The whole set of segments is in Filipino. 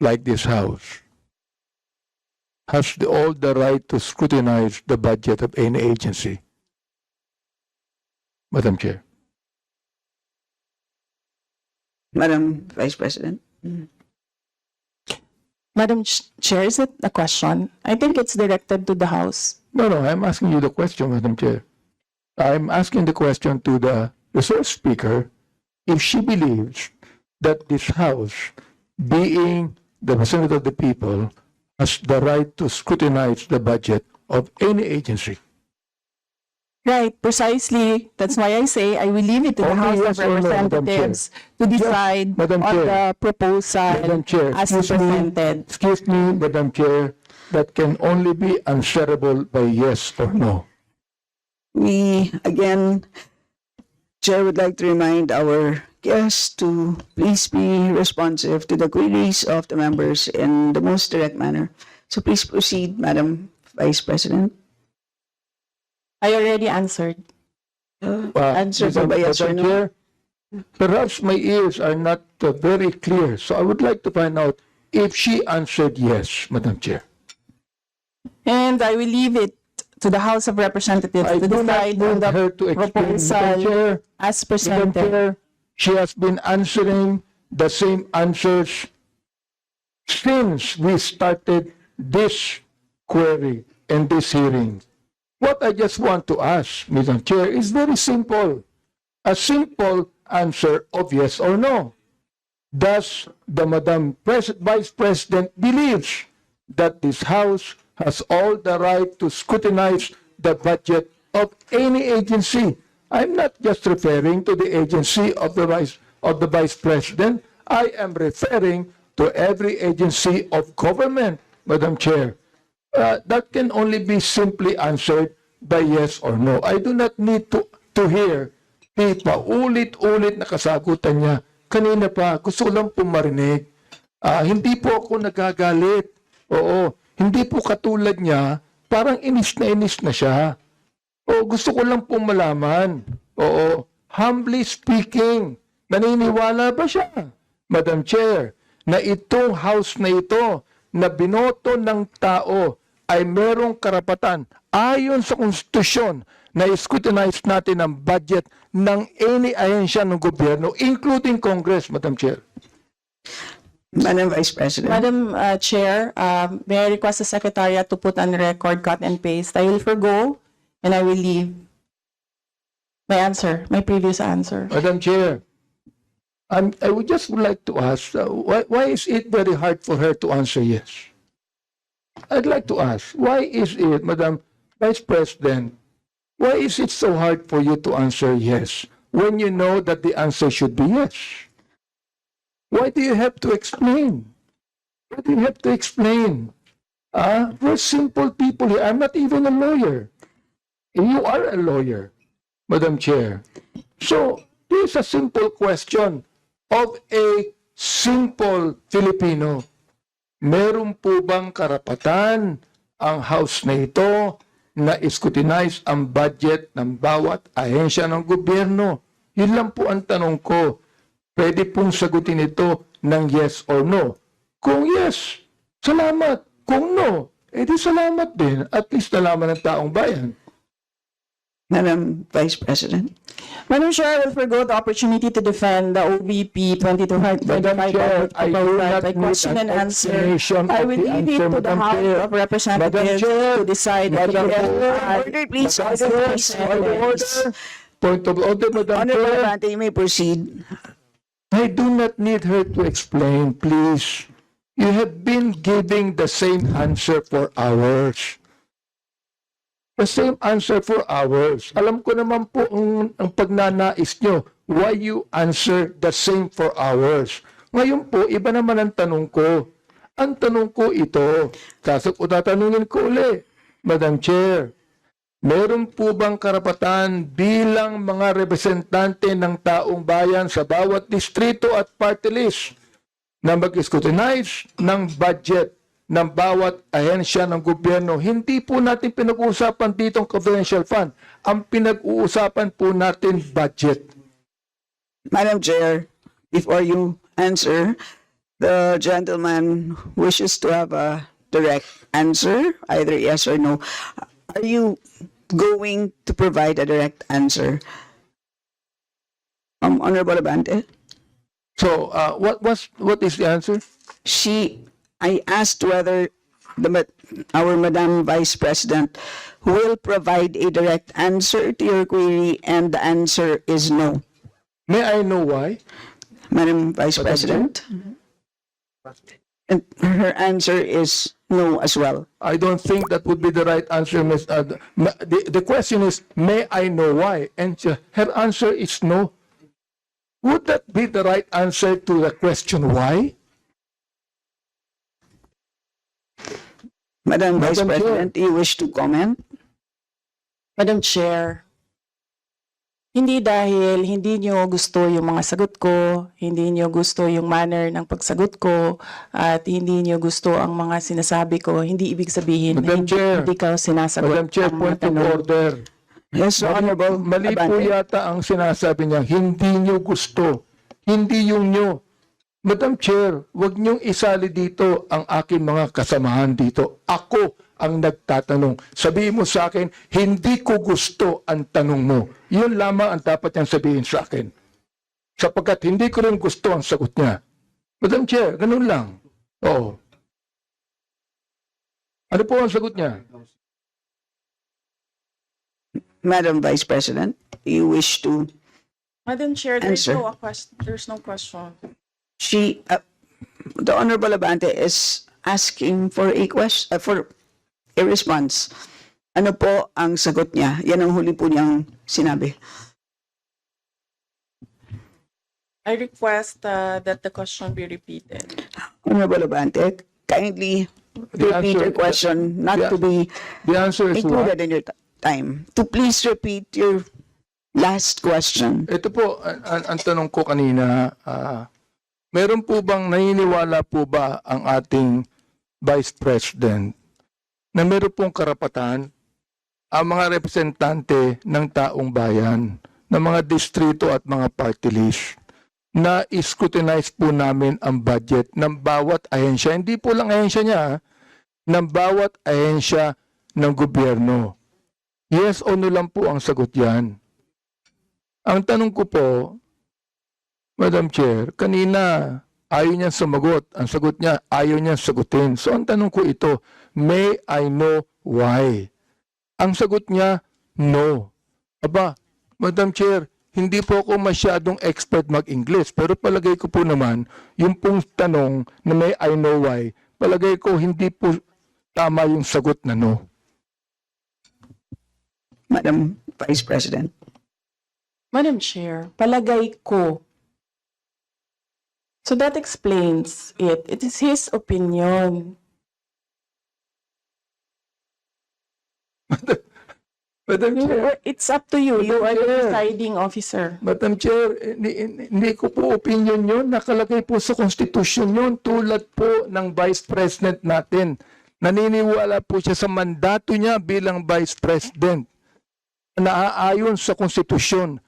like this House, has all the right to scrutinize the budget of any agency. Madam Chair. Madam Vice President. Madam Chair, is it a question? I think it's directed to the House. No, I'm asking you the question, Madam Chair. I'm asking the question to the resource speaker if she believes that this House, being the representative of the people, has the right to scrutinize the budget of any agency. Right, precisely. That's why I say I will leave it to the Only House yes of or no, Madam Representatives to decide Madam on Chair. the proposal Madam Chair, as presented. excuse me, Madam Chair, that can only be answerable by yes or no. We, again, Chair would like to remind our guests to please be responsive to the queries of the members in the most direct manner. So please proceed, Madam Vice President. I already answered. Answer po ba yes or Madam no? Chair, perhaps my ears are not very clear, so I would like to find out if she answered yes, Madam Chair. And I will leave it to the House of Representatives I to do not decide on need her the to explain, Madam proposal Chair. as Madam presented. Chair, she has been answering the same answers since we started this query and this hearing. What I just want to ask, Madam Chair, is very simple. A simple answer of yes or no. Does the Vice President believes that this House has all the right to scrutinize the budget of any agency? I'm not just referring to the agency of the Vice President. I am referring to every agency of government, Madam Chair. That can only be simply answered by yes or no. I do not need to hear paulit-ulit na kasagutan niya. Kanina pa, gusto ko lang po marinig. Hindi po ako nagagalit. Oo, hindi po katulad niya, parang inis na siya. Oo, gusto ko lang po malaman. Oo, humbly speaking, naniniwala ba siya, Madam Chair, na itong House na ito, na binoto ng tao, ay merong karapatan ayon sa konstitusyon na scrutinize natin ang budget ng any ahensya ng gobyerno, including Congress, Madam Chair. Madam Vice President. Madam Chair, may I request the Secretariat to put on record cut and paste. I will forgo and I will leave my answer, my previous answer. Madam Chair, I would just like to ask, why is it very hard for her to answer yes? I'd like to ask, why is it, Madam Vice President, why is it so hard for you to answer yes when you know that the answer should be yes? Why do you have to explain? Why do you have to explain? We're simple people here. I'm not even a lawyer. You are a lawyer, Madam Chair. So, this is a simple question of a simple Filipino. Meron po bang karapatan ang House na ito na scrutinize ang budget ng bawat ahensya ng gobyerno? Yun lang po ang tanong ko. Pwede pong sagutin ito ng yes or no. Kung yes, salamat. Kung no, edi salamat din. At least nalaman ng taong bayan. Madam Vice President. Madam Chair, I will forgo the opportunity to defend the OVP 2225 Chair, I do not by need question an and answer. explanation I of will the leave it answer, to the Madam House Chair. of Representatives Chair, to decide. Madam if Chair. Order, please. Because Order, of please. the Point of order, Madam Honorable Chair. Abante, you may proceed. I do not need her to explain, please. You have been giving the same answer for hours. The same answer for hours. Alam ko naman po ang pagnanais nyo, why you answer the same for hours. Ngayon po, iba naman ang tanong ko. Ang tanong ko ito, tatanungin ko uli, Madam Chair, meron po bang karapatan bilang mga representante ng taong bayan sa bawat distrito at party list na mag-scrutinize ng budget ng bawat ahensya ng gobyerno? Hindi po natin pinag-uusapan dito ang confidential fund. Ang pinag-uusapan po natin budget. Madam Chair, before you answer, the gentleman wishes to have a direct answer, either yes or no. Are you going to provide a direct answer? Honorable Abante? So, what is the answer? I asked whether our Madam Vice President will provide a direct answer to your query, and the answer is no. May I know why? Madam Vice Madam President? And her answer is no as well. I don't think that would be the right answer, Ms. The question is, may I know why? And her answer is no. Would that be the right answer to the question why? Madam Vice Madam Chair. President, do you wish to comment? Madam Chair, hindi dahil hindi nyo gusto yung mga sagot ko, hindi nyo gusto yung manner ng pagsagot ko, at hindi nyo gusto ang mga sinasabi ko, hindi ibig sabihin na Madam Chair. hindi ka sinasagot Madam Chair, ang mga point of tanong. order. Yes, Honorable Mali po Abante. yata ang sinasabi niya, hindi nyo gusto. Hindi yung nyo. Madam Chair, wag niyong isali dito ang aking mga kasamahan dito. Ako ang nagtatanong. Sabihin mo sa akin, hindi ko gusto ang tanong mo. Yun lamang ang dapat niyang sabihin sa akin. Sapagkat hindi ko rin gusto ang sagot niya. Madam Chair, ganun lang. Oo. Ano po ang sagot niya? Madam Vice President, do you wish to? Madam Chair, Answer. there's no question. The Honorable Abante is asking for a question, for a response. Ano po ang sagot niya? Yan ang huli po niyang sinabi. I request that the question be repeated. Honorable Abante, kindly The repeat answer- your question, not to be The answer is what? included in your time. To please repeat your last question. Ito po, ang tanong ko kanina, meron po bang naniniwala po ba ang ating Vice President na meron pong karapatan ang mga representante ng taong bayan, ng mga distrito at mga party list na scrutinize po namin ang budget ng bawat ahensya, hindi po lang ahensya niya, ng bawat ahensya ng gobyerno. Yes o no lang po ang sagot yan. Ang tanong ko po, Madam Chair, kanina ayaw niya sumagot. Ang sagot niya, ayaw niya sagutin. So ang tanong ko ito, may I know why? Ang sagot niya, no. Aba, Madam Chair, hindi po ako masyadong expert mag-English, pero palagay ko po naman, yung pong tanong na may I know why, palagay ko hindi po tama yung sagot na no. Madam Vice President. Madam Chair, palagay ko. So that explains it. It is his opinion. Madam Chair, It's up to you. You are the Chair. deciding officer. Madam Chair, hindi ko po opinion yun. Nakalagay po sa Constitution yun tulad po ng Vice President natin. Naniniwala po siya sa mandato niya bilang Vice President. Naaayon sa Konstitusyon.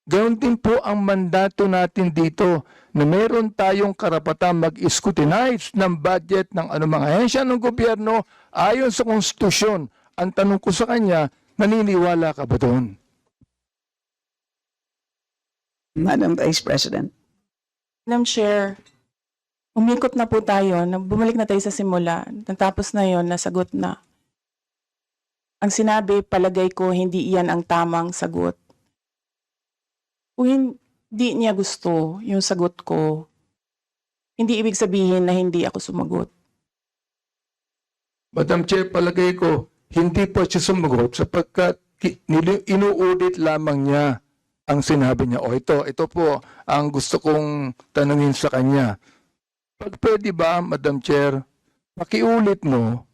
Gayon din po ang mandato natin dito na meron tayong karapatan mag-scrutinize ng budget ng anumang ahensya ng gobyerno ayon sa Konstitusyon. Ang tanong ko sa kanya, naniniwala ka ba doon? Madam Vice President. Madam Chair, umikot na po tayo. Bumalik na tayo sa simula. Natapos na yon, nasagot na. Ang sinabi, palagay ko, hindi iyan ang tamang sagot. Kung hindi niya gusto yung sagot ko, hindi ibig sabihin na hindi ako sumagot. Madam Chair, palagay ko, hindi po siya sumagot sapagkat inuudit lamang niya ang sinabi niya. O ito po ang gusto kong tanungin sa kanya. Pag pwede ba, Madam Chair, pakiulit mo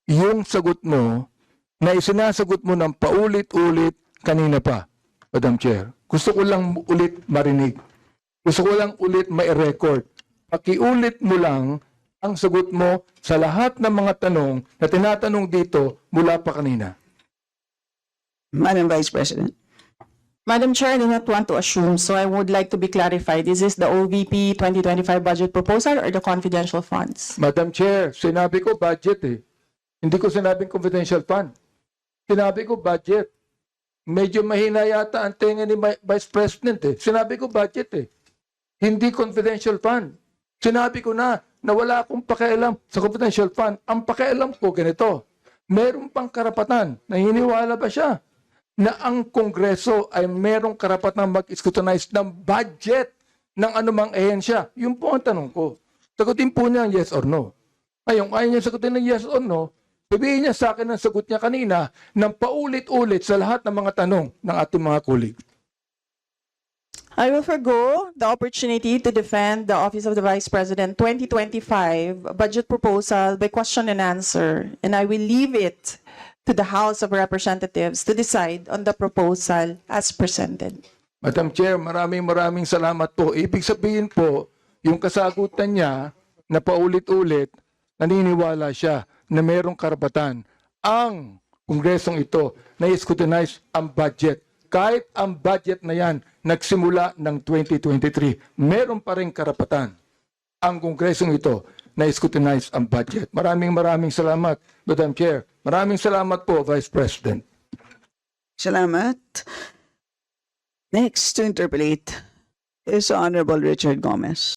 yung sagot mo na isinasagot mo ng paulit-ulit kanina pa, Madam Chair. Gusto ko lang ulit marinig. Gusto ko lang ulit mai-record. Pakiulit mo lang ang sagot mo sa lahat ng mga tanong na tinatanong dito mula pa kanina. Madam Vice President. Madam Chair, I do not want to assume, so I would like to be clarified. Is this the OVP 2025 budget proposal or the confidential funds? Madam Chair, sinabi ko budget eh. Hindi ko sinabing confidential fund. Sinabi ko budget. Medyo mahina yata ang tenga ni Vice President eh. Sinabi ko budget eh. Hindi confidential fund. Sinabi ko na wala akong pakialam sa confidential fund. Ang pakialam ko ganito. Meron pang karapatan. Naniniwala ba siya na ang Kongreso ay merong karapatan mag-scrutinize ng budget ng anumang ehensya? Yun po ang tanong ko. Sagutin po niya yes or no. Ngayon, ayaw niya sagutin ng yes or no, sabihin niya sa akin ang sagot niya kanina ng paulit-ulit sa lahat ng mga tanong ng ating mga kulig. I will forgo the opportunity to defend the Office of the Vice President 2025 budget proposal by question and answer, and I will leave it to the House of Representatives to decide on the proposal as presented. Madam Chair, maraming salamat po. Ibig sabihin po, yung kasagutan niya na paulit-ulit, naniniwala siya na merong karapatan ang Kongresong ito na i-scrutinize ang budget. Kahit ang budget na yan nagsimula ng 2023, meron pa rin karapatan ang Kongresong ito na i-scrutinize ang budget. Maraming salamat, Madam Chair. Maraming salamat po, Vice President. Salamat. Next to interpolate is Honorable Richard Gomez.